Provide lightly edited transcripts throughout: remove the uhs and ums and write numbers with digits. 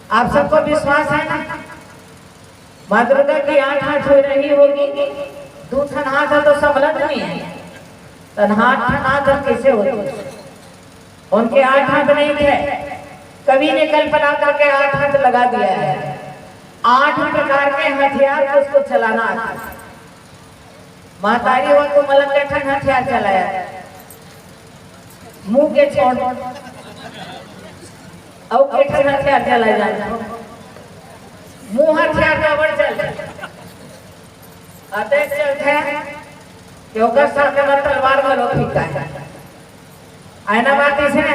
आप सबको विश्वास है ना? माँ दुर्गा की 8 हाथ हो रही होगी, दूसरा हाथ है तो समलत नहीं है, तन हाथ कैसे होती? उनके 8 हाथ नहीं थे, कवि ने कल्पना करके 8 हाथ लगा दिया है। 8 प्रकार के हथियार को उसको चलाना आता। महतारी हुआ तो मलंगठन हथियार चलाया, मुंह के छोड़ और केठन हथियार चलाया जाए, मुंह हथियार का बढ़ चल अतः चलते क्योंकि साथ में तलवार वालों फीका है। आईना बात इसे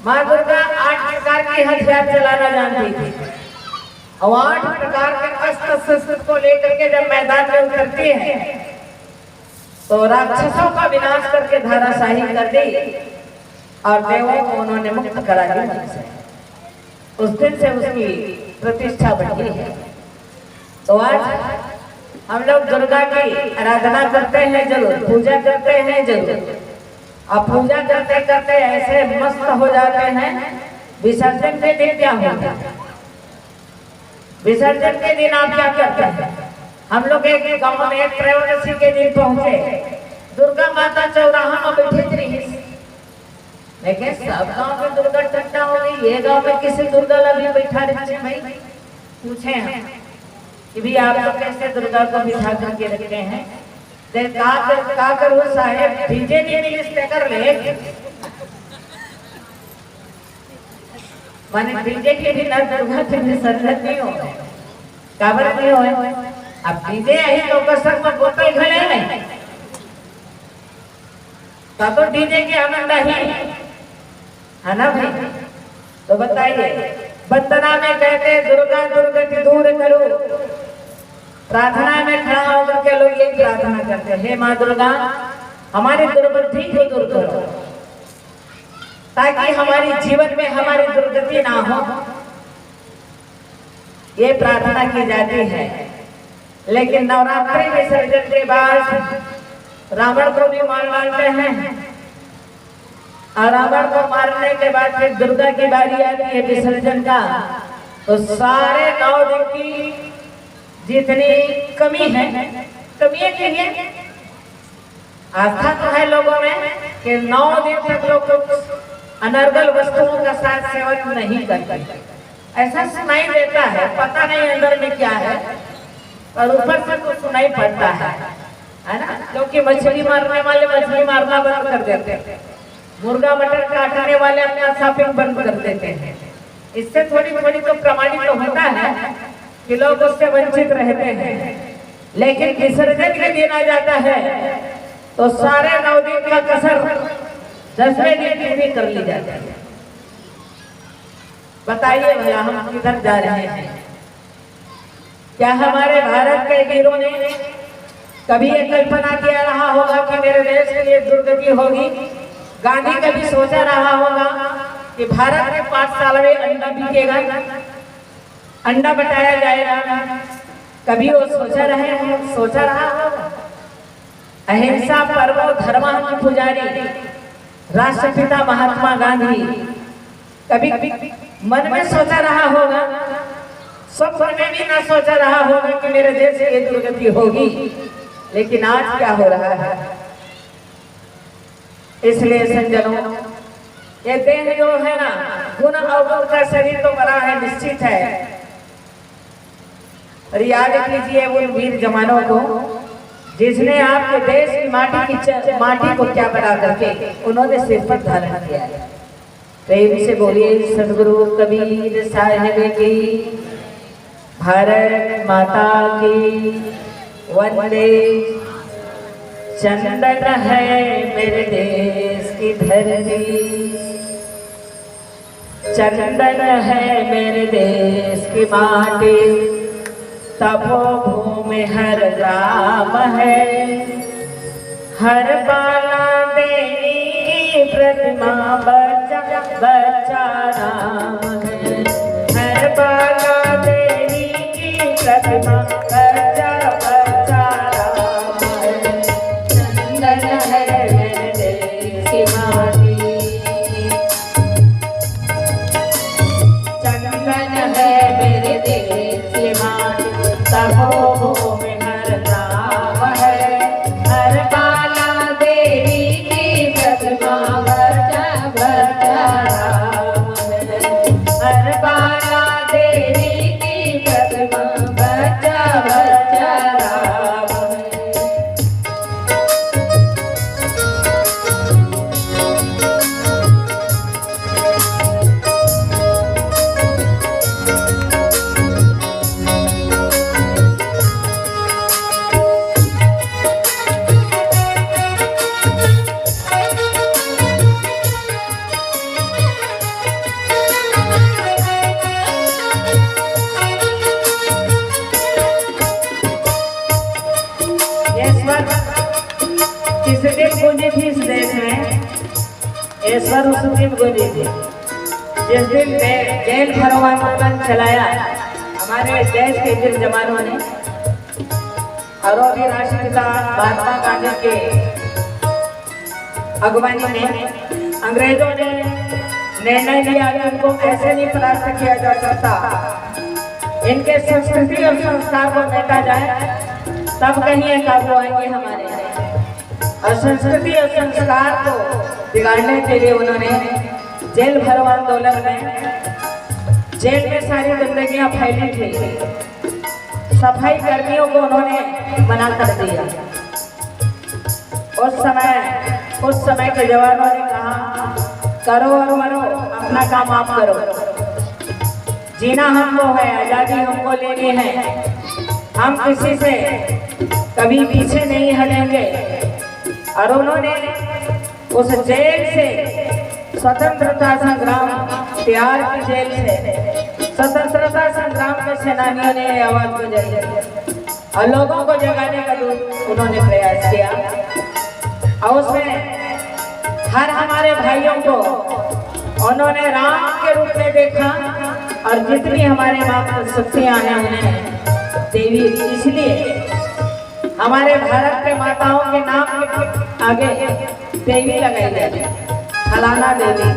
माँ दुर्गा 8 प्रकार के हथियार चलाना जानती थी और 8 प्रकार के अस्त्र शस्त्र को लेकर के जब मैदान में उतरती है तो राक्षसों का विनाश करके धराशाही कर दी और देवों को उन्होंने मुक्त करा दिया। उस दिन से उसकी प्रतिष्ठा बढ़ी है। तो आज हम लोग दुर्गा की आराधना करते हैं जरूर, पूजा करते हैं जरूर, और पूजा करते करते ऐसे मस्त हो जाते हैं। विसर्जन के दिन क्या होता है? विसर्जन के दिन आप क्या करते हैं? हम लोग एक गांव में त्रयोदशी के दिन पहुंचे, दुर्गा माता चौराहा में बैठी रही, लेकिन सब गांव में दुर्गा टट्टा हो गई, ये गांव में किसी दुर्गा लगी बैठा रहे भाई? पूछे हैं कि भी आप लोग कैसे दुर्गा को बिठा करके रखते हैं? का करो साहेब, डीजे नहीं स्पीकर ले माने डीजे के भी ना दुर्गा के विसर्जन नहीं हो, काबर नहीं हो। अब डीजे आई तो कसर में बोतल खड़े हैं तो डीजे के आनंद ही है ना भाई? तो बताइए, वंदना में कहते दुर्गा दुर्गति दूर करो, प्रार्थना में खड़ा होकर के लोग यही प्रार्थना करते हैं, हे माँ दुर्गा हमारी दुर्गति को दूर करो ताकि हमारी जीवन में हमारी दुर्गति ना हो, ये प्रार्थना की जाती है। लेकिन नवरात्रि विसर्जन के बाद रावण को भी मार डालते हैं और रावण को मारने के बाद फिर दुर्गा की बारी आती है विसर्जन का, तो सारे 9 दिन की जितनी कमी है, कमी के लिए आस्था तो है लोगों में कि 9 दिन तक लोग कुछ अनर्गल वस्तुओं का साथ सेवन नहीं करते, ऐसा सुनाई देता है, पता नहीं अंदर में क्या है, और ऊपर से कुछ सुनाई पड़ता है ना? क्योंकि मछली मारने वाले मछली मारना बंद कर देते हैं, मुर्गा मटन काटने वाले अपना शॉपिंग बंद कर देते हैं। इससे थोड़ी थोड़ी तो प्रमाणित तो होता है कि लोग उससे वंचित रहते हैं। लेकिन विसर्जन के दिन आ जाता है तो सारे 9 दिन का कसर 10वें दिन पूरी कर ली जाती है। बताइए भला हम किधर जा रहे हैं? क्या हमारे भारत के वीरों ने कभी ये कल्पना किया रहा होगा कि मेरे देश के लिए दुर्गति होगी? गांधी कभी सोचा रहा होगा कि भारत के पाठशाला में अंडा बिकेगा, अंडा बटाया जाएगा? कभी वो सोचा रहा होगा? अहिंसा परमो धर्मः के पुजारी राष्ट्रपिता महात्मा गांधी कभी मन में सोचा रहा होगा? स्वप्न में भी ना सोचा रहा होगा कि मेरे देश की दुर्गति होगी। लेकिन आज क्या हो रहा है? इसलिए सज्जनों, ये देह जो है ना, गुण अवगुण का शरीर तो बड़ा है, निश्चित है, और याद कीजिए उन वीर जवानों को जिसने आपके देश की माटी को क्या बना करके उन्होंने सिर पर धारण किया है। प्रेम से बोलिए सदगुरु कबीर साहिब की, भारत माता की वंदे। चंदन है मेरे देश की धरती, चंदन है मेरे देश की माटी, तपोभूमि हर ग्राम है, हर बाला देवी की प्रतिमा बच्चा बच्चा राम है, हर बाला देवी की प्रतिमा बच्चा बच्चा राम है। चंदन है मेरे देश की माटी, चंदन सरस्वती बोली थी। जिस दिन जेल भरवा आंदोलन चलाया हमारे देश के जिन जवानों ने, और अभी राष्ट्रपिता महात्मा गांधी के अगवानी में अंग्रेजों ने निर्णय लिया कि उनको ऐसे नहीं परास्त किया जा सकता, इनके संस्कृति और संस्कार को बेटा जाए तब कहीं काबू आएंगे हमारे। और संस्कृति और संस्कार को बिगाड़ने के लिए उन्होंने जेल भरो आंदोलन में जेल में सारी गंदगियां फैली थी, सफाई कर्मियों को उन्होंने मना कर दिया। उस समय के जवानों ने कहा करो और मरो, अपना काम आप करो, जीना हमको है, आजादी हमको लेनी है, हम किसी से कभी पीछे नहीं हटेंगे। और उन्होंने उस जेल से स्वतंत्रता संग्राम तिहाड़ की जेल से स्वतंत्रता संग्राम के सेनानियों ने आवाज बुझाई और लोगों को जगाने का उन्होंने प्रयास किया। और उसमें हर हमारे भाइयों को उन्होंने राम के रूप में देखा और जितनी हमारे माता शक्तियां हैं उन्हें देवी, इसलिए हमारे भारत के माताओं के नाम के आगे देवी लगाई जाती, फलाना देवी।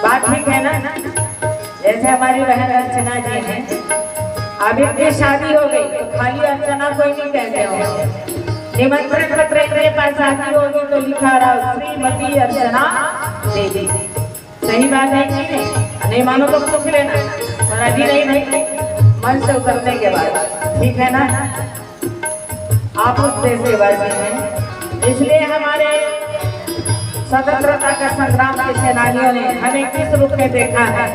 बात ठीक है ना? जैसे हमारी बहन अर्चना जी है, अभी इनकी शादी हो गई तो खाली अर्चना कोई नहीं कहते हो, निमंत्रण पत्र के पास शादी होगी तो लिखा रहा श्रीमती अर्चना देवी। सही बात है कि नहीं मानो तो पूछ लेना, और अभी नहीं मन से उतरने के बाद, ठीक है ना? आप उस देश के वासी हैं, इसलिए हमारे स्वतंत्रता के संग्राम के सेनानियों ने हमें किस रूप में देखा है।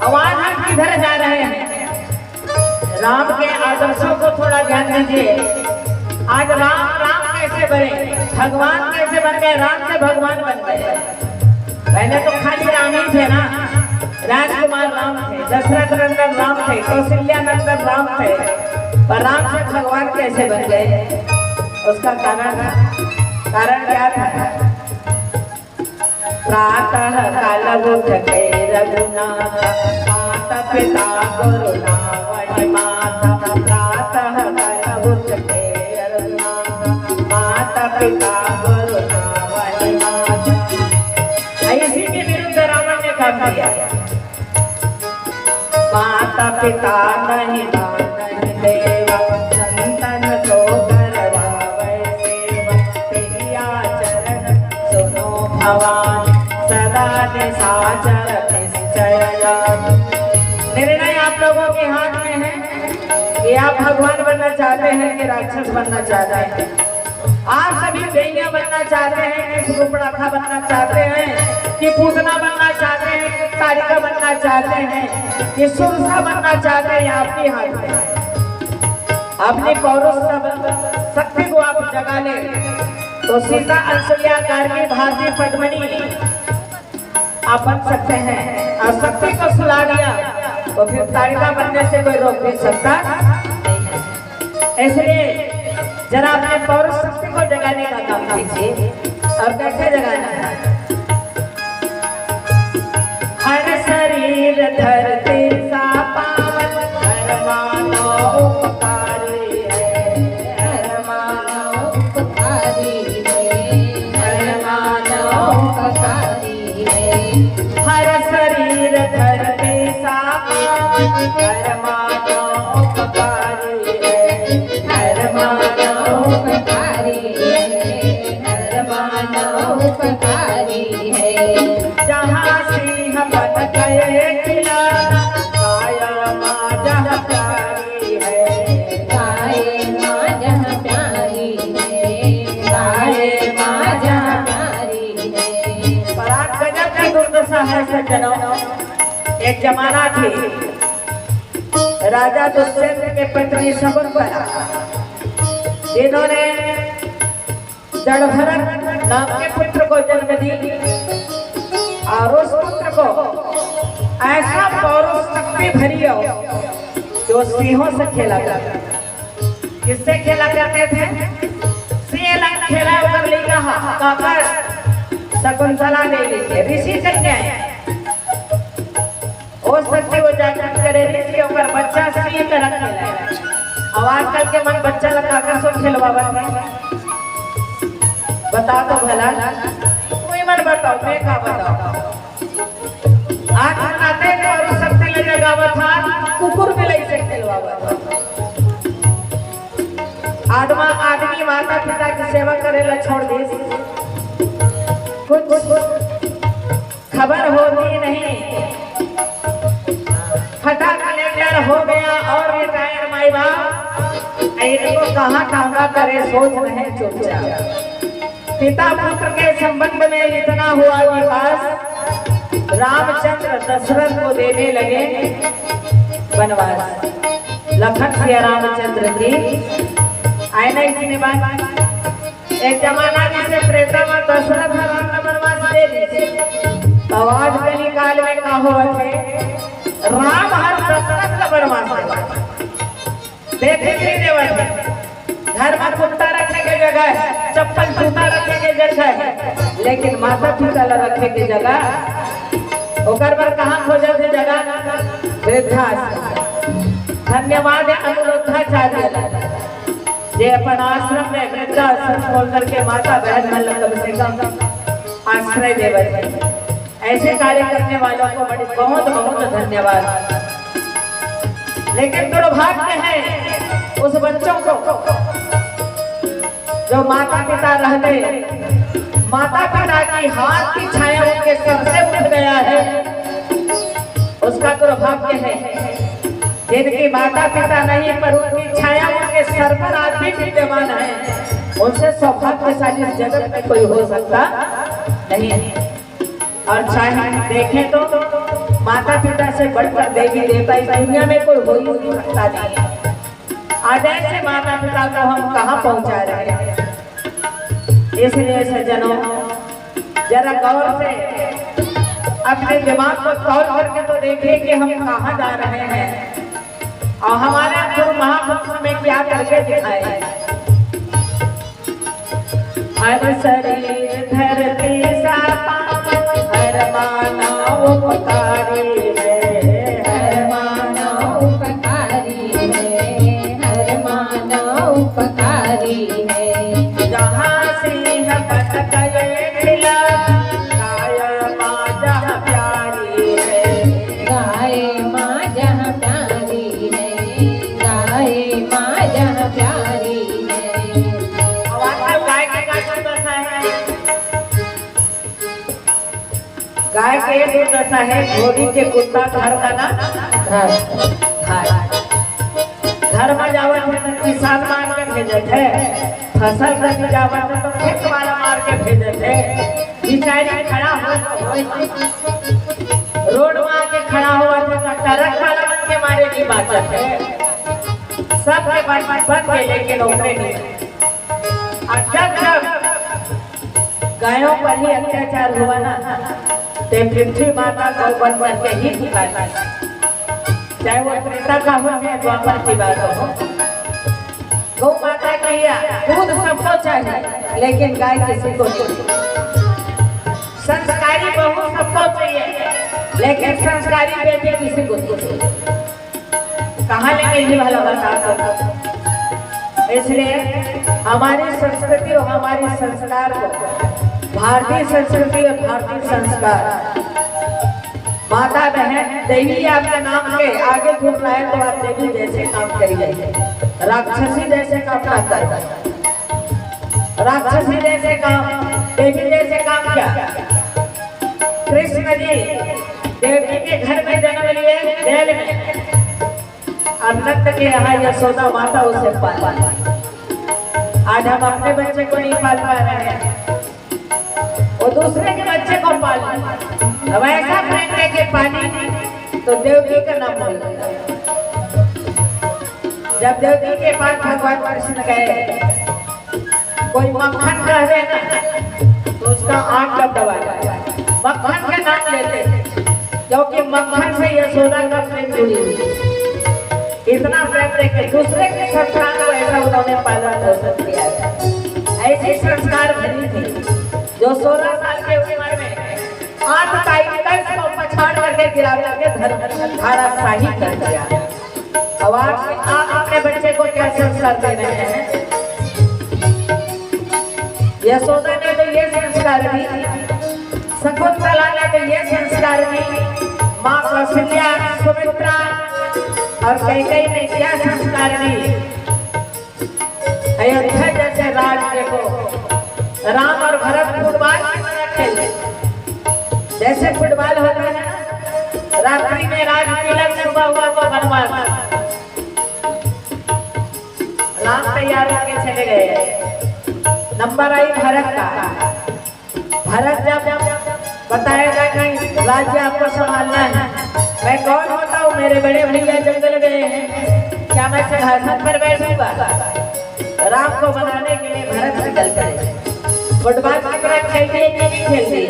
आवाज हम किधर जा रहे हैं? राम के आदर्शों को थोड़ा ध्यान दीजिए। आज राम कैसे बने, भगवान कैसे बन गए, राम से भगवान बन गए। पहले तो खाली राम ही थे ना, राजकुमार राम थे, दशरथ नंदन राम थे, कौशल्या नंदन राम थे, पर राम से भगवान कैसे बन गए? उसका कारण क्या था? प्रातः काल उठ के रघुनाथ, माता पिता गुरु नावहि माता। प्रातः काल उठ के रघुनाथ, माता पिता गुरु नावहि माता। इसी के विरुद्ध रावण ने काम किया। माता पिता नहीं नहीं देवा, संतन तो करवावे सेवा। तेरी आचरण सुनो भवान, सदा निशाचर निश्चय। निर्णय आप लोगों के हाथ में है कि आप भगवान बनना चाहते हैं कि राक्षस बनना चाहते हैं। आप सभी दैया बनना चाहते हैं कि सुपर्णखा बनना चाहते हैं कि पूतना बनना चाहते हैं कि तारिका बनना चाहते हैं कि सुरसा बनना चाहते हैं, आपके हाथ में है। अपनी पौरुष शक्ति को आप जगा ले तो सीता, अंशुलिया, गार्गी, भारती, पद्मिनी आप बन सकते हैं। और शक्ति को सुला दिया तो फिर तारिका बनने से कोई रोक नहीं सकता नहीं। इसलिए जरा अपने पौरुष शक्ति को जगाने का काम कीजिए। और कैसे जगाना है? हर शरीर धरती सा पावन, हर मानव उपकारी है, हर मानव उपकारी है, हर मानव उपकारी है। हर शरीर धरती सा पावन, हर मानव उपकारी है, हर मानव उपकारी है, हर मानव उपकारी है। जहाँ सिंह बन गए किला, काया माँ जहाँ प्यारी है, काये माँ जहाँ प्यारी है, काये माँ जहाँ प्यारी है। पर आज गजब की दुर्दशा है सज्जनों। एक जमाना थी, राजा दुष्यंत के पत्नी शकुंतला, जिन्होंने जड़भरत नाम के पुत्र को जन्म दी। और उस पुत्र को ऐसा पौरुष शक्ति भरी हो जो सिंहों से खेला करता। किससे खेला करते थे? सिंह लंग खेला कर ली कहा काकर शकुंतला देवी के ऋषि कन्या है हो सकती वो जागरण करे ऋषि ओकर बच्चा सी के रखे लाए। अब आजकल के मन बच्चा लगा कर सो खिलवावत है। बता दो भला कोई मन बताओ मैं का बताओ। आज नाते के और शक्ति ले जगावत था कुकुर भी ले से खिलवावत। आदमी माता पिता की सेवा करेला छोड़ दे कुछ खबर होती नहीं। फटा कलेक्टर हो गया और रिटायर माई बाप इनको कहाँ टांगा करे सोच रहे चुपचाप। पिता पुत्र के संबंध में इतना हुआ विकास रामचंद्र दशरथ को देने लगे वनवास। लखन सिया रामचंद्र की आए ना इसने बात। एक जमाना जिसे प्रेता में दशरथ राम का वनवास दे दी तो आज कली काल में का हुआ थे राम हर दशरथ का वनवास देखे नहीं देवत। घर में कुत्ता रखने की जगह है, चप्पल जूता रखने की जगह है, लेकिन माता पिता रखने की जगह ओकर पर कहाँ खोजे थे जगह वृद्धाश्रम। धन्यवाद अनुरोधाचार्य जे अपन आश्रम में वृद्धाश्रम खोल करके माता बहन मन कम से कम आश्रय देवत। ऐसे कार्य करने वालों को बड़ी बहुत बहुत धन्यवाद। लेकिन दुर्भाग्य है उस बच्चों को जो माता पिता रहते माता पिता की हाथ की छाया उनके सर से उठ गया है उसका दुर्भाग्य है। जिनकी माता पिता नहीं पर उनकी छाया उनके सर पर आज भी विद्यमान है उनसे सौभाग्यशाली इस जगत में कोई हो सकता नहीं है। और चाहे देखें तो माता पिता से बढ़कर देवी देवता इस दुनिया में कोई हो ही नहीं सकता नहीं है। आज ऐसे माता पिता को हम कहाँ पहुँचा रहे हैं। इसलिए सज्जनों जरा गौर से अपने दिमाग को गौर करके तो देखिए कि हम कहाँ जा रहे हैं और हमारे गुरु महापुरुष में क्या करके दिखाए। हर शरीर धरती साता हर मानव उपकारी है, हर मानव उपकारी है, हर मानव उपकारी है। जहाँ सिंह बट गए खिला गाय माँ जहाँ प्यारी है, गाय माँ जहाँ प्यारी है, गाय माँ जहाँ प्यारी है। अब आजकल गाय के क्या दशा है। गाय के जो दशा है घोड़ी के कुत्ता घर का ना घर में जावन में किसान मार के भेजे थे फसल रख जावन में तो खेत वाला मार के भेजे थे। बिचारी खड़ा हो रोड में आके खड़ा हुआ था ट्रक वाला बन के मारे की बात है। सब के बन गए लेकिन उतरे नहीं। और जब गायों पर ही अत्याचार हुआ ना तो पृथ्वी माता को बन बन के ही पुकारता चाहे वो त्रेता का हो चाहे द्वापर की बात हो। गौ माता कहिया दूध सबको चाहिए लेकिन गाय किसी को नहीं। संस्कारी बहू सबको चाहिए लेकिन संस्कारी बेटी किसी को नहीं। कहाँ लेंगे ये वाला बता। इसलिए हमारी संस्कृति और हमारी संस्कार को भारतीय संस्कृति और भारतीय संस्कार माता बहन देवी आपके नाम के आगे झुक रहा है तो आप देवी जैसे काम करिए। राक्षसी जैसे काम ना कर। राक्षसी जैसे काम देवी जैसे काम क्या। कृष्ण जी देवी के घर में जन्म लिए जेल में और नंद के यहाँ यशोदा माता उसे पाला। आज हम अपने बच्चे को नहीं पाल पा रहे हैं वो दूसरे के बच्चे को पाल। अब ऐसा प्रेम लेके पानी तो देवकी का नाम बोल। जब देवकी के पास भगवान कृष्ण गए कोई मक्खन कह दे ना तो उसका आंख कब दबा जाए। मक्खन का नाम लेते क्योंकि मक्खन से यशोदा का प्रेम जुड़ी हुई। इतना प्रेम लेके दूसरे के संस्कार को ऐसा उन्होंने पालन पोषण किया। ऐसी संस्कार भरी थी जो 16 साल के पछाड़ करके गिरा करके धराशाही कर दिया। अब आप अपने बच्चे को क्या संस्कार दे रहे हैं? यशोदा ने तो ये संस्कार दी, शकुंतला ने तो ये संस्कार दी, माँ कौशल्या, सुमित्रा और कैकेयी ने क्या संस्कार दी? अयोध्या जैसे राज्य को राम और भरत फुटबॉल खेले, जैसे फुटबॉल होता है ना, रात्रि में राज तिलक, सुबह हुआ तो वनवास। राम तैयार होके चले गए, नंबर आई भरत का। भरत जब बताएगा कि राज्य आपको संभालना है, मैं कौन होता हूँ, मेरे बड़े भैया जंगल गए हैं, क्या मैं सिंहासन पर बैठूंगा? राम को बनाने के लिए भरत निकल पड़े, फुटबॉल की तरह खेलते ही नहीं खेलते,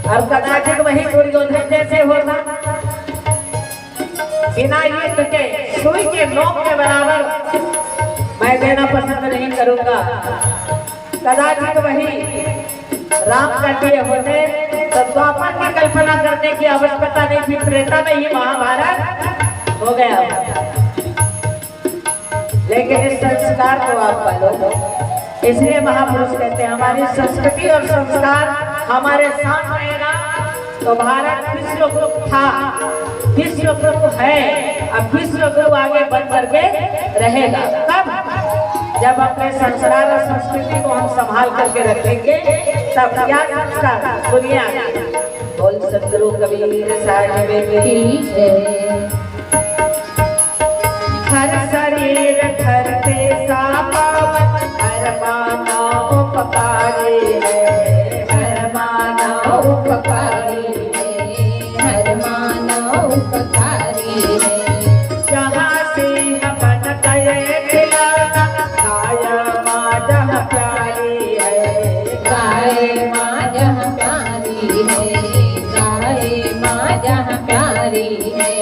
और कदाचित वही दुर्योधन जैसे होता, बिना युद्ध के सुई के नोक के बराबर मैं देना पसंद नहीं करूंगा। कदाचित वही राम का दिए होते तो द्वापर की कल्पना करने की आवश्यकता नहीं थी, त्रेता में ही महाभारत हो गया। लेकिन इस संस्कार को आप पालो, इसलिए महापुरुष कहते हैं हमारी संस्कृति और संस्कार हमारे साथ रहेगा तो भारत विश्व गुरु था, विश्व गुरु है, अब विश्व गुरु आगे बन करके रहेगा। कब? जब अपने संस्कार और संस्कृति को हम संभाल करके रखेंगे, तब क्या संस्कार दुनिया बोल सतगुरु कबीर साहिब की जय। हर शरीर धरते सा पावन, हर मानव उपकारी है, हर मानव उपकारी है, हर मानव उपकारी है। जहाँ सिंह बन गए खिलाना, गाय माँ जहाँ प्यारी है, गाय माँ जहाँ प्यारी है, गाय माँ जहाँ प्यारी है।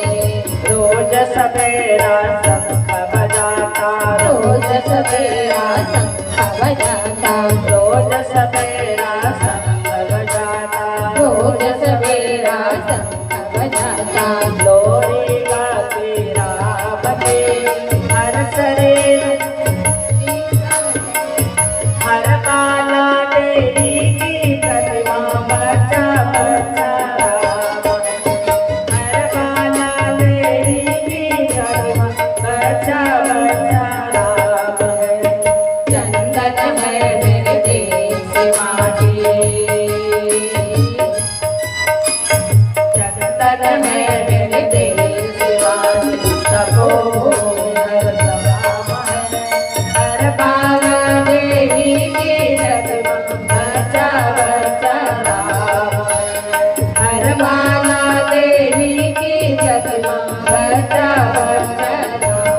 रोज सवेरा शंख बजाता, रोज सवेरा शंख बजाता, रोज सवेरा शंख बजाता, रोज सवेरा शंख बजाता। लोरी गाती राम के हर शरीर, हर काला देवी की प्रतिमा बचा बचा राम, हर काला देवी की प्रतिमा बचा बचा राम। चंदन है मेरे देश माटी, चंदन है मेरे देश माटी, सबो हर सभा है, हर काला देवी की प्रतिमा बचा बचा राम, हर काला देवी की प्रतिमा बचा बचा राम।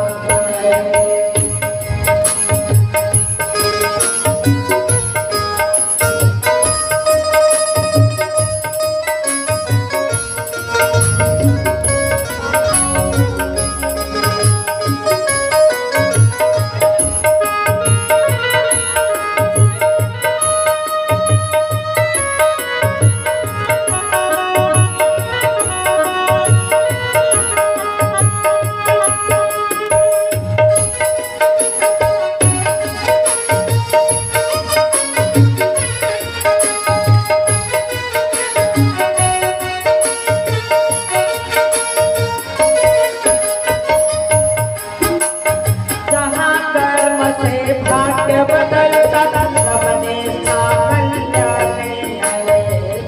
जहाँ कर्म से भाग्य बदलता, सबने सा कल्याणी है,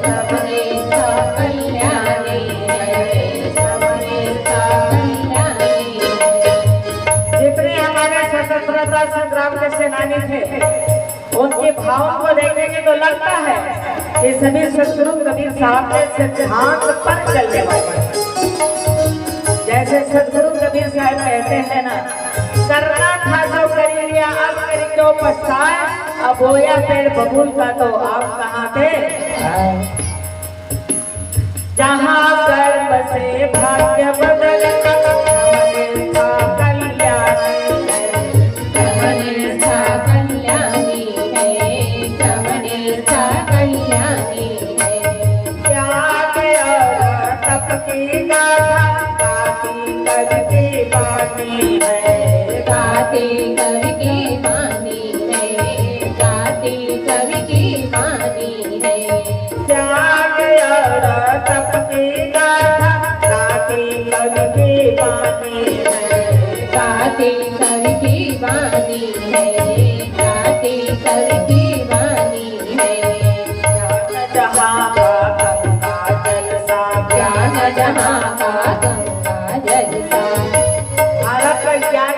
सबने सा कल्याणी है, सबने सा कल्याणी है। जितने हमारे स्वतंत्रता संग्राम के सेनानी थे, उनके भावों को देखेंगे तो लगता है कि सभी सतगुरु कबीर साहब के सिद्धांत पर चलने वाले। जैसे सतगुरु कबीर साहब कहते हैं ना, करना था जो कर लिया, अब कर क्यों पछताए, अब बोया पेड़ बबूल का तो आप कहाँ थे। जहाँ कर्म से भाग्य बदलता, सबने सा कल्याणी है, सबने सा कल्याणी है, सबने सा कल्याणी है। त्याग की गाथा गाती कवि की वाणी है, गाती कवि की वाणी है, गाती कवि की वाणी है। त्याग और तप की गाथा गाती कवि की वाणी है, गाती कवि की वाणी है, गाती कवि की वाणी है। जहाँ का गंगा जलसा ज्ञान जहाँ का गंगा जलसा। भारत का ज्ञान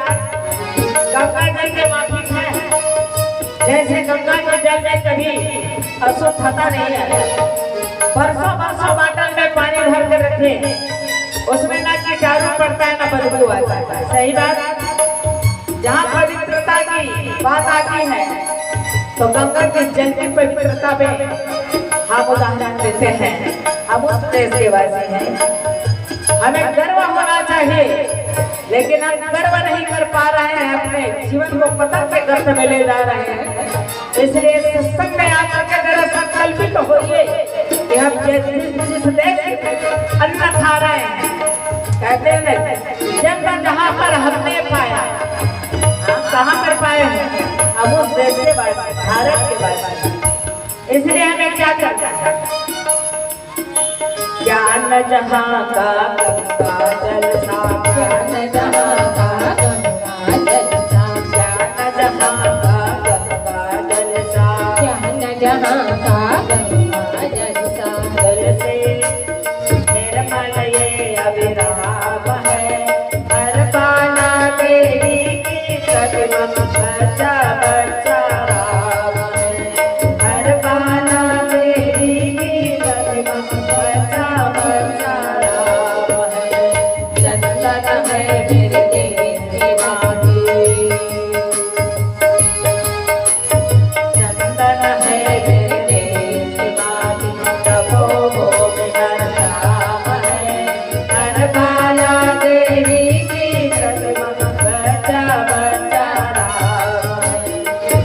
गंगा जल के माफिक है। जैसे गंगा के जल में कभी अशुद्धता नहीं है, बरसों बरसों बाटल में पानी भर के रखे, उसमें ना कीटाणु पड़ता है ना बदबू आता है। सही बात। जहाँ पवित्रता की बात आती है तो गंगा के जल की पवित्रता में हम उदाहरण देते हैं। हम उस देश के वासी हैं, हमें गर्व होना चाहिए, लेकिन हम गर्व नहीं कर पा रहे हैं, अपने जीवन को पतन के गर्त में ले जा रहे हैं। इसलिए सत्संग में आकर के जरा संकल्पित होइए कि हम जिस देश के अन्न खा रहे हैं, कहते हैं जन्म जहाँ पर हमने पाया, हम कहाँ पर पाए हैं? हम उस देश के भारत के वासी। इसलिए हमें क्या करना है? ज्ञान जहाँ का गंगा जलसा, ज्ञान जहाँ का गंगा जलसा, ज्ञान जहाँ का गंगा जलसा, ज्ञान जहाँ का गंगा जलसा। जल से निर्मल ये अभिराम है, हर पाना देवी की प्रतिमा बच्चा बच्चा राम है, हर पाना देवी की प्रतिमा बच्चा बच्चा राम है। चंदन है मेरे देश की माटी, चंदन है मेरे देश की माटी, तपो भूमि हर धाम है, हर बाला देवी की प्रतिमा बच्चा बच्चा राम है,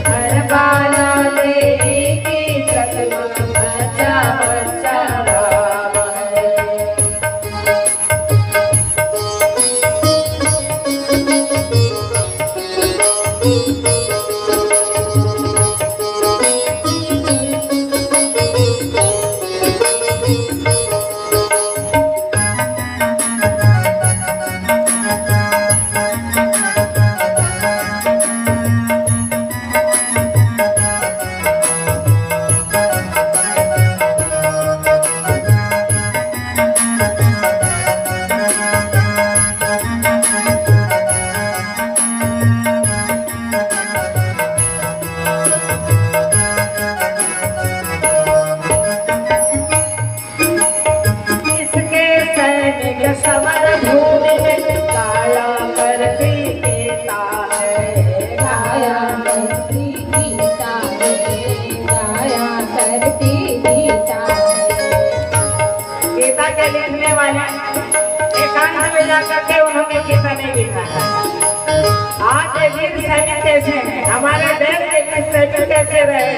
हर बाला देवी की प्रतिमा बच्चा बच्चा राम है। इसके सैनिक समर भूमि में काया करती गीता है, गाया करती गीता है, गाया करती गीता है। गीता के लिखने वाले एकांत में जाकर के उन्होंने गीता नहीं लिखा है। आज के वीर सैनिक कैसे हैं, हमारे देश के वीर सैनिक कैसे रहे,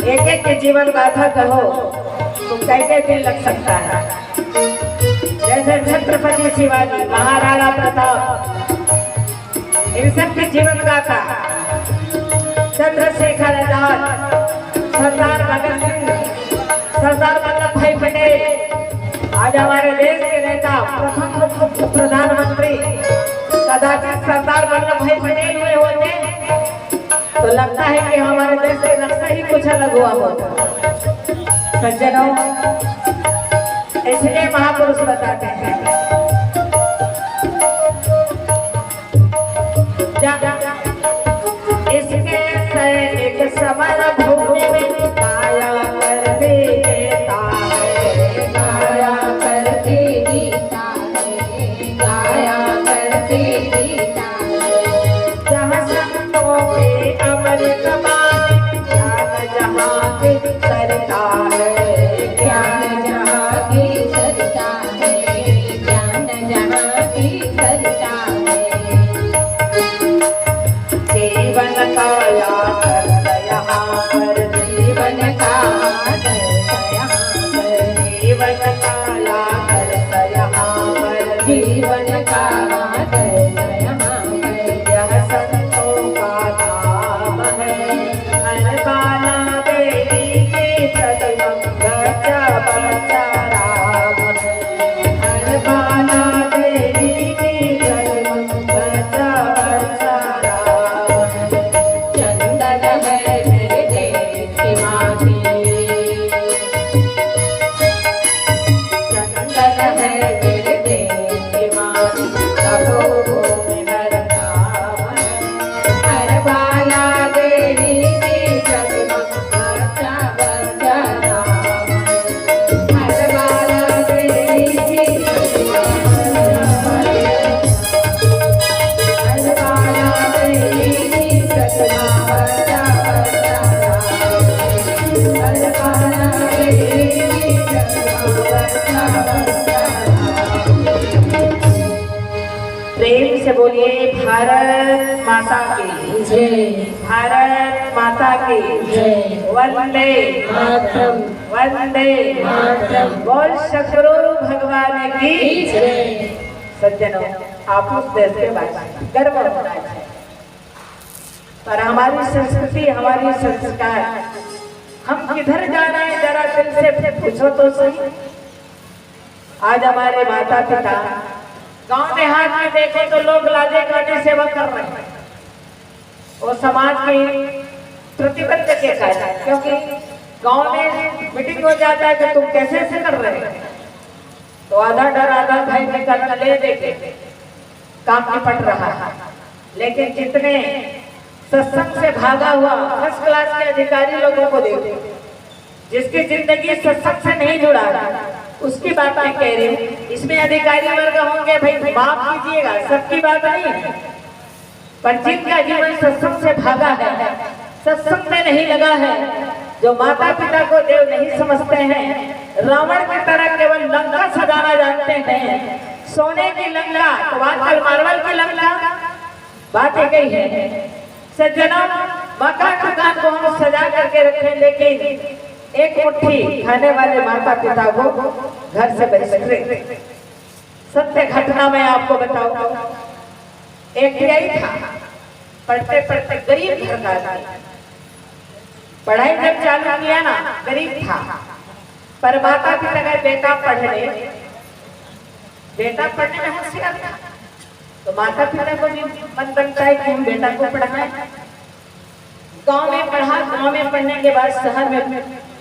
एक एक की जीवन गाथा कहो तो कैसे दिन लग सकता है। जैसे छत्रपति शिवाजी, महाराणा प्रताप, इन सब की जीवन गाथा, चंद्रशेखर आजाद, सरदार भगत सिंह, सरदार वल्लभ भाई पटेल, आज हमारे देश के नेता, प्रथम प्रधानमंत्री कदाचित सरदार वल्लभ भाई पटेल हुए होते तो लगता है कि हमारे देश के नक्शा ही कुछ अलग हुआ होता। सज्जनों, इसलिए महापुरुष बताते हैं इसके सैनिक समर भूमि में काया करती गीता है, गाया करती गीता है, गाया करती गीता है। जहाँ संतों की अमृत बाणी, ज्ञान जहाँ की सरता है, ज्ञान जहाँ की सरता है, ज्ञान जहाँ की सरता है। प्रेम से बोलिए भारत माता की जय। भारत माता की जय। वंदे मातरम। वंदे मातरम। बोल सतगुरु भगवान की जय। सज्जनों, आप उस देश के वासी गर्व होना चाहिए, पर हमारी संस्कृति हमारी संस्कार हम किधर जा रहे हैं जरा दिल से पूछो तो सही। आज हमारे माता पिता गांव देहात में देखो तो लोग लाजे गाने सेवा कर रहे हैं, वो समाज की प्रतिबद्ध के कारण, क्योंकि गांव में मीटिंग हो जाता है कि तुम कैसे ऐसे कर रहे हैं, तो आधा डर आधा भय निकल ले देके काम निपट रहा है। लेकिन जितने सत्संग से भागा हुआ फर्स्ट क्लास के अधिकारी लोगों को देखो, जिसकी जिंदगी सत्संग से नहीं जुड़ा उसकी बात मैं कह रही हूँ। इसमें अधिकारी वर्ग होंगे, भाई माफ कीजिएगा, सबकी बात नहीं है, पर जिनका जीवन सत्संग से भागा है, सत्संग में नहीं लगा है, जो माता पिता को देव नहीं समझते हैं, रावण की तरह केवल लंका सजाना जानते हैं, सोने की लंका तो आजकल मार्बल की लंका बात गई है। सज्जनों, मकान को हम सजा करके रखें, लेकिन एक मुट्ठी खाने वाले माता पिता को घर से बहिष्कृत। सत्य घटना मैं आपको बताऊं, एक यही था, पढ़ते पढ़ते गरीब घर का था, पढ़ाई जब चालू किया ना गरीब था, पर माता पिता का बेटा पढ़ने में होशियार था, तो माता पिता को भी मन बनता है कि हम बेटा को पढ़ाएं। गांव में पढ़ा, गांव में पढ़ने के बाद शहर में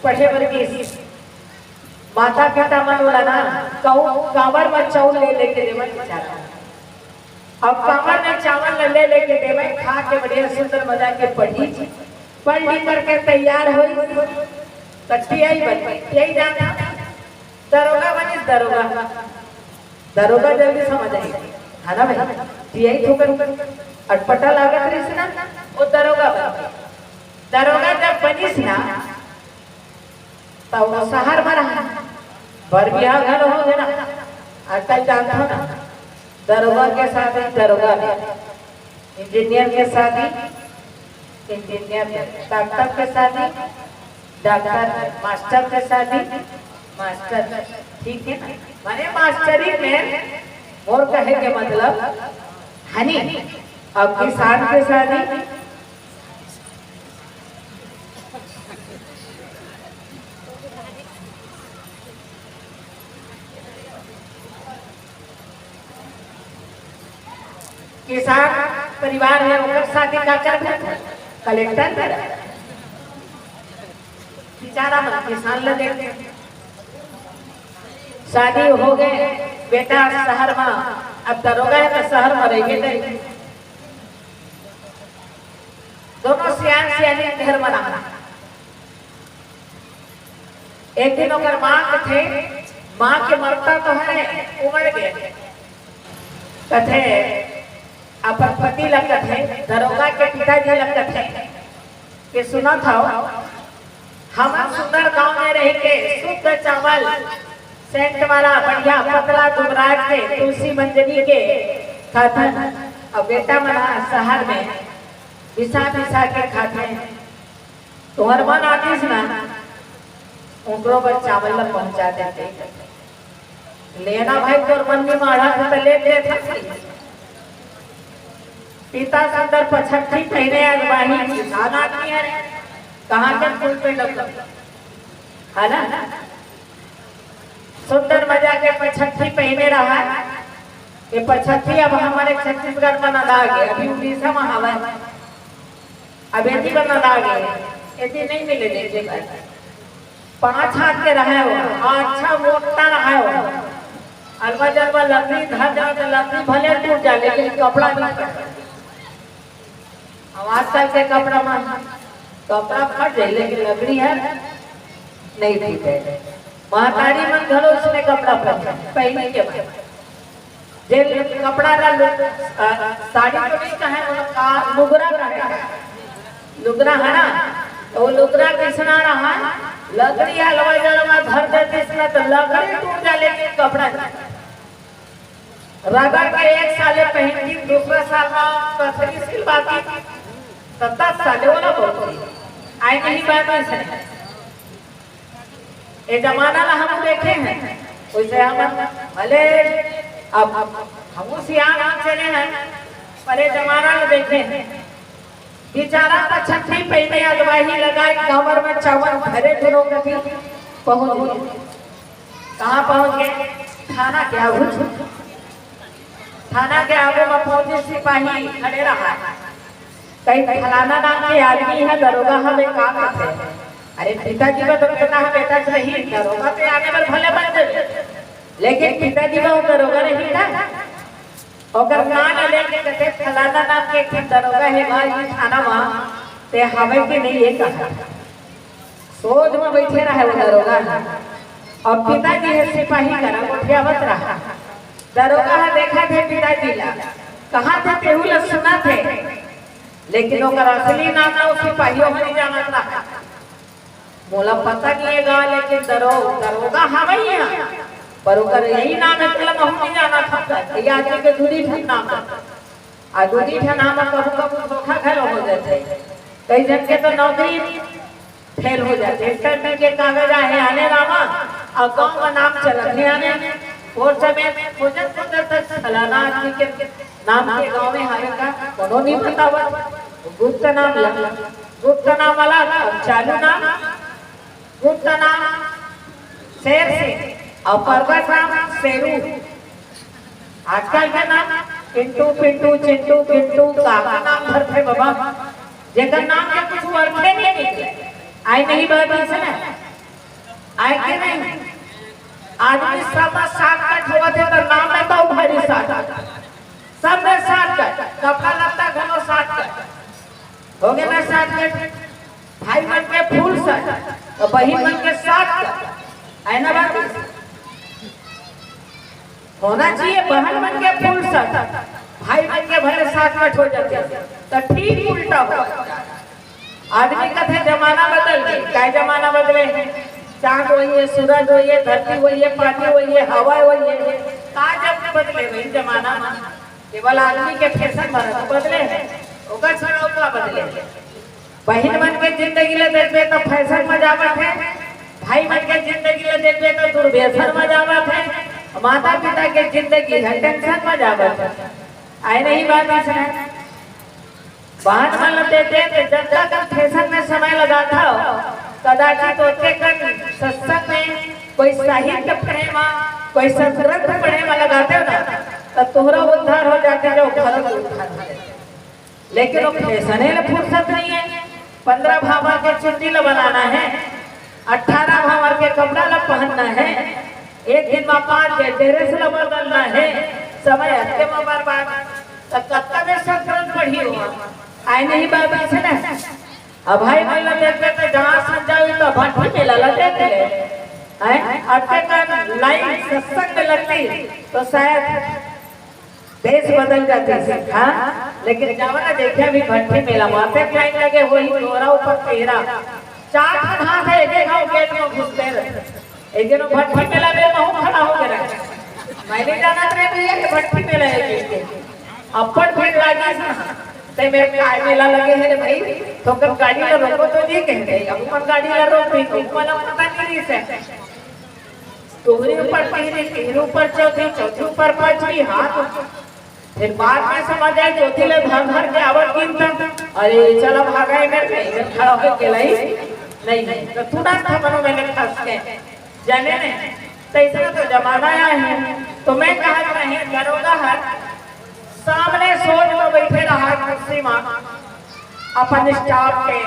पढ़े वर्गी माता पिता मन बोला ना कांवर में चावल ले लेके देवन बेचारा, अब कांवर में चावल ले लेके देवन, खा के बढ़िया सुंदर मजा के पढ़ लिख करके तैयार हुई, यही बन यही जाना दरोगा बनी। दरोगा जल्दी समझ आई है ना भाई, यही ठोकर अटपटा लागत रही ना, वो दरोगा बन। दरोगा जब बनीस ना तब वो शहर में रहा, बर बिहार घर हो गया ना, आजकल जानता हो ना, दरोगा के साथ दरोगा ने, इंजीनियर के साथ इंजीनियर, डॉक्टर के साथ डॉक्टर, मास्टर के साथ मास्टर, ठीक है ना, माने मास्टरी में और कहे के मतलब हनी। अब किसान के साथ किसान परिवार है, उनका शादी का कर कलेक्टर बेचारा मन किसान लगे, शादी हो गए, बेटा शहर में, अब दरोगा है तो शहर में रहिए, दोनों सियाने घर में रहा। एक दिन अगर माँ थे, माँ के मरता तो है उमड़ गए, कथे अपन पति लगत है, दरोगा के पिताजी लगत है कि सुना था हम सुंदर गांव में रह के शुद्ध चावल सेंट वाला बढ़िया पतला दुबराज के तुलसी मंजरी के खाते, अब बेटा मना शहर में पिसा के खाते, तुम्हार मन आतीस ना उनको पर चावल ला पहुंचा देते, लेना भाई तोर मन में माढ़ा तो ले पिता सुंदर पछट्टी पहने अगवाही किसान आदमी है, कहाँ के फूल पे लग है ना, सुंदर मजा के पछट्टी पहने रहा, ये पछट्टी अब हमारे छत्तीसगढ़ में नदा गए, अभी उड़ीसा में हवा, अब एती में नदा गए, एती नहीं मिले देखे, 5 हाथ के रहे हो, अच्छा मोटा रहे हो, अलवा जलवा लकड़ी धर जाओ तो लकड़ी भले टूट जाए, लेकिन कपड़ा नहीं, आजकल के कपड़ा में कपड़ा फट जाए, लेकिन लकड़ी है नहीं टूटे। महातारी मन घरो उसने कपड़ा पहने के बाद जे कपड़ा साड़ी तो नहीं कहे, लुगरा है ना, तो वो लुगरा किसना रहा लकड़ी हलवा जलवा धर देती इसमें तो लकड़ी टूट जा, लेकिन कपड़ा रगड़ के एक साले पहनती, दूसरा साल में पथरी सिलवाती, तब 10 साले वाला बोलती आई नहीं बात ऐसे। ये जमाना ला हम देखे हैं, वैसे हम भले अब हम सियान चले हैं, पहले जमाना ला देखे हैं। बेचारा का छठी पहने अगवाही लगाई, कमर में चावल भरे दिनों कभी पहुंच गए। कहाँ पहुंच गए? थाना के आगे। थाना के आगे में फौजी सिपाही खड़े रहा, कई फलाना नाम के आदमी है, दरोगा हमें काम है। अरे पिताजी का तो कहना है बेटा नहीं, दरोगा पे आने पर भले बन जाए, लेकिन पिताजी का दरोगा नहीं था। अगर नाम लेके कहते फलाना नाम के दरोगा है भाई थाना वहाँ, ते हमें भी नहीं ये कहा, सोच में बैठे रहा वो दरोगा। और पिताजी है सिपाही करा मुठियावत रहा, दरोगा है देखा थे पिताजी ला, कहाँ थे केहू सुना थे, लेकिन ओकर असली नाम ना सिपाहियों में नहीं जाना था। मोला पता नहीं है गा, लेकिन दरोगा हमें ही है, पर ओकर यही नाम है, मतलब हम नहीं जाना था। ये आदमी के दूरी ठन नाम है, आ दूरी ठन नाम कबू कबू धोखा खैर हो जाते, कई जन के तो नौकरी फेल हो जाते। इंटरनेट के कागज आने रामा और गाँव का नाम चलते आने, और समय खोजत खोजत फलाना आदमी के नाम के गाँव में हमें का कोनो नहीं पता हुआ। गुप्त नाम लगा, गुप्त नाम वाला चालू नाम, गुप्त नाम शेर से और पर्वत नाम शेरू। आजकल का नाम पिंटू पिंटू चिंटू पिंटू का नाम भरते बाबा, जेकर नाम के कुछ वर्थे नहीं निकले। आई नहीं बात सुना, आई के नहीं आदमी सब साथ कट हुआ थे तो नाम में तो भारी साथ, सब में साथ कट, कपड़ा लगता घनो साथ कट हो गया ना, साथ कट भाई मन के फूल साथ और बहन मन के साथ कट, आई ना बात होना चाहिए। बहन मन के फूल साथ, भाई मन के भले साथ कट हो जाते, तो ठीक उल्टा हो। आदमी का थे जमाना बदल गई, क्या जमाना बदले, चांद वही है, सूरज वही है, धरती वही है, पानी वही है, हवा वही है, का जब बदले वही जमाना में केवल आदमी के फैशन बदले हैं, ओकर स्वरूप बदले। बहन मन के जिंदगी ले देखते तो फैशन में जावत है, भाई मन के जिंदगी ले देखते तो दुर्व्यसन में जावत है, माता पिता के जिंदगी टेंशन में जावत है। आई नहीं बात इसमें बात मान देते थे, जब तक फैशन में समय लगा था, कदाचित होते कर सत्संग में कोई साहित्य पढ़े में, कोई संस्कृत पढ़े में लगाते हो ना, तो तोहरा उद्धार हो जाते जो घर में उद्धार हो जाते। लेकिन वो फैशन है, फुर्सत नहीं है। 15 भावर के चुन्नी ला बनाना है, 18 भावर के कपड़ा ला पहनना है, एक दिन में 5 ड्रेस ला बदलना है, समय हत्ते में बर्बाद, तो कत्ता में संस्कृत पढ़ी हुआ। आई नहीं बात ऐसे ना, अब भाई मेला देखते तो जहाँ संजाई तो भट्टी मेला लगते हैं, अटके का लाइन सत्संग में लगती तो शायद देश बदल जाते हैं। हाँ, लेकिन जावना देखे अभी भट्टी मेला माथे लाइन लगे वही तोरा ऊपर तेरा 4 हाथ है, एक हाथ गेट में घुसते रहे। एक दिन भट्टी मेला में महू खड़ा हो गया, मैंने जाना था कि भट्टी मेला है, अपन भीड़ लगी ते मेरे काय मेला लगे है रे भाई, तो कब गाड़ी ला रोको तो नहीं कहते, अब अपन गाड़ी ला रोक भी तो वाला पता नहीं से तोहरे ऊपर तेरे ऊपर चौथी ऊपर पांचवी हाथ, फिर बाद में समझ आए चौथी ले धर के आवत गिनता, अरे चलो भागा मेरे खड़ा हो के लाई नहीं तो थोड़ा था मनो मैंने फंस के जाने नहीं, तो इतना तो जमाना आया है। तो मैं कहा नहीं दरोगा है, सामने सोच में बैठे रहा कुर्सी में अपन स्टाफ के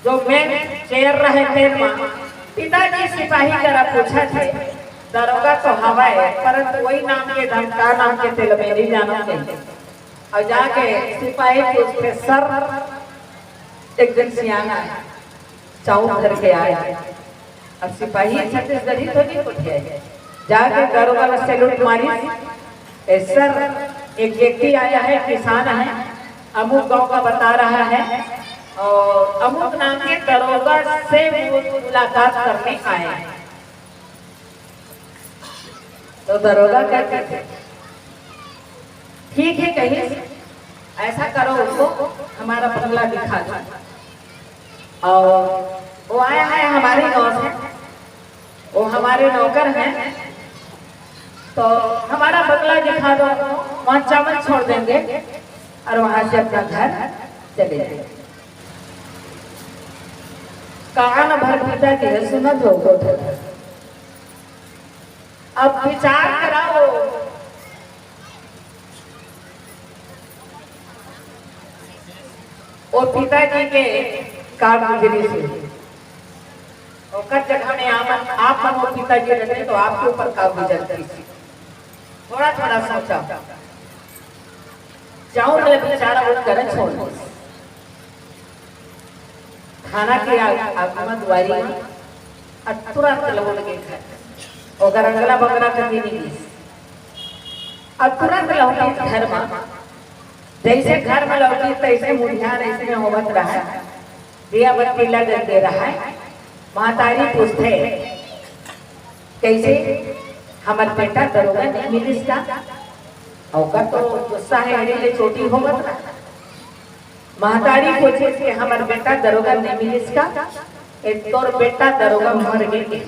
जो मेन चेयर रहे थे, पिताजी सिपाही जरा पूछा थे, दरोगा तो हवा है परंतु वही नाम के धमका नाम के तेल में नहीं जाना चाहिए। और जाके सिपाही पूछते सर एक दिन सियाना है चाउर धर के आए, अब सिपाही छत्तीसगढ़ी तो नहीं पूछे, जाके दरोगा ने सैल्यूट मारी, सर एक व्यक्ति आया है, किसान है, अमुक गांव का बता रहा है और अमुक नाम के दरोगा से मुलाकात करने आए। तो दरोगा कहते थे ठीक है, कहिए ऐसा करो, उसको हमारा बंगला दिखा दो। और वो आया है हमारे गांव से, वो हमारे नौकर हैं, तो हमारा बंगला दिखा दो, वहाँ चावल छोड़ देंगे और वहां से अपना घर चले जाएंगे। कान भर पिता के सुनत हो गो। अब विचार कराओ, वो पिताजी के कारगुजारी से और जगह में आप हम वो पिताजी रहते तो आपके ऊपर का गुजरती। थोड़ा थोड़ा सोचा, जाऊं मैं बेचारा वो कर छोड़ थाना के आगमन द्वारी तुरंत लोगों लगे घर अगला बगला कभी नहीं तुरंत लौटी घर में। जैसे घर में लौटी तैसे मुझान ऐसे में होवत रहा, दिया बत्ती लग दे रहा है। मातारी पूछते कैसे हमार बेटा दरोगा नहीं मिलिस का, औका तो गुस्सा है अरे छोटी होवत रहा। महतारी पूछे कि हमार बेटा दरोगा नहीं मिलिस का, तोर बेटा दरोगा मर गए।